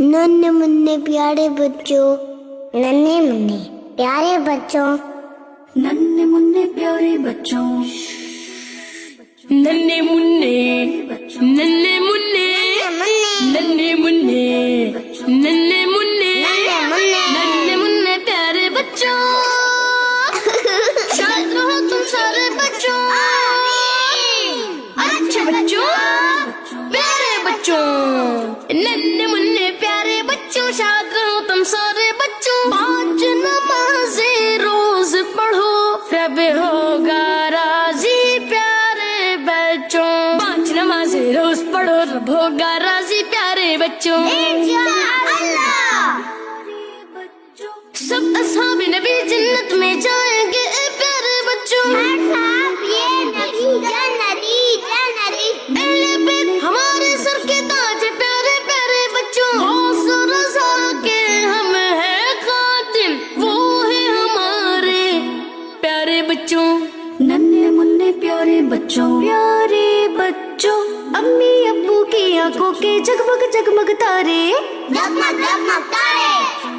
नन्हे मुन्ने प्यारे बच्चों, नन्हे मुन्ने प्यारे बच्चों, नन्हे मुन्ने प्यारे बच्चों, नन्हे मुन्ने नन्हे मुन्ने नन्हे मुन्ने नन्हे मुन्ने नन्हे मुन्ने प्यारे बच्चों, शाद रहो तुम सारे बच्चों, अच्छे बच्चों, प्यारे बच्चों, नन्हे मुन्ने प्यारे बच्चों, शाद रहो तुम सारे बच्चों, 5 नमाज़ें रोज पढ़ो, रब होगा राजी प्यारे बच्चों, 5 नमाज़ें रोज पढ़ो, रब होगा राजी प्यारे बच्चों, सब अस्हाबे नबी जन्नत में जाएंगे प्यारे बच्चों, अहले बैत हमारे सर के ताज प्यारे प्यारे बच्चों, गौस रज़ा के हम हैं खातिम, वो है हमारे प्यारे बच्चों, नन्हे मुन्ने प्यारे बच्चों, प्यारे बच्चों, अम्मी अब्बू की आंखों के जगमग जगमग तारे, जगमग जगमग तारे,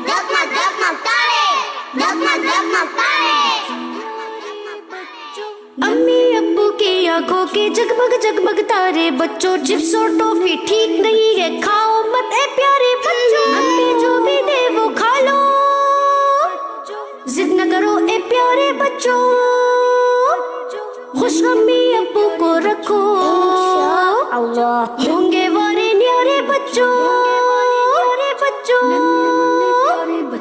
जगमग जगमग तारे, जगमग जगमग तारे, अम्मी अब्बू की आंखों के जगमग जगमग तारे, बच्चों चिप्स और टॉफी ठीक नहीं है खाओ मत ए प्यारे बच्चों, अम्मी जो भी दे वो खा लो, जिद न करो ए प्यारे बच्चों, खुश अम्मी अब्बू को रखो, अल्लाह होंगे वारे न्यारे बच्चों,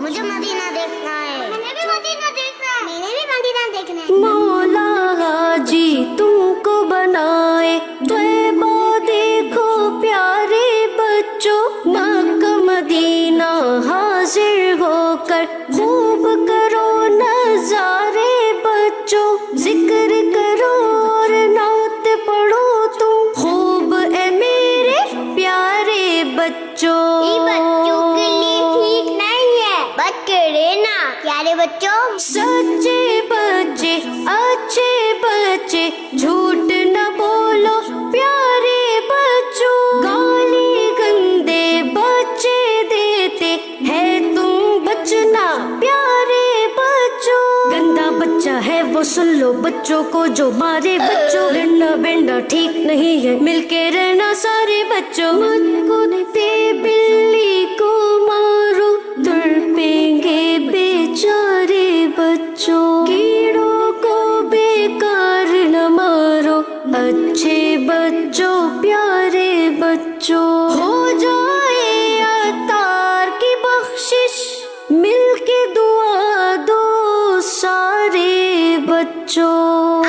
मुझे मदीना देखना है, मैंने भी मदीना देखना है, मैंने भी मदीना देखना है। मौला जी तुमको बनाए त्वैबा देखो प्यारे बच्चों, मक्का मदीना हाजिर होकर खूब करो नजारे बच्चों, जिक्र करो और नात पढ़ो तुम खूब ए मेरे प्यारे बच्चों, ये बच्चों के लिए ठीक नहीं है, बच्चे रहना प्यारे बच्चों, सच्चे बच्चे अच्छे बच्चे झूठ न बोलो प्यारे बच्चों, गाली गंदे बच्चे देते हैं तुम बचना प्यारे बच्चों, गंदा बच्चा है वो सुन लो बच्चों को जो मारे बच्चों, लड़ना बेड़ना ठीक नहीं है मिलके रहना सारे बच्चों, मत कुत्ते बिल्ली को मारो तड़पेंगे बेचारे बच्चों, कीड़ों को बेकार न मारो अच्छे बच्चों प्यारे बच्चं, हो जाए अतार की बख्शिश मिलके दुआ दो सारे बच्चों।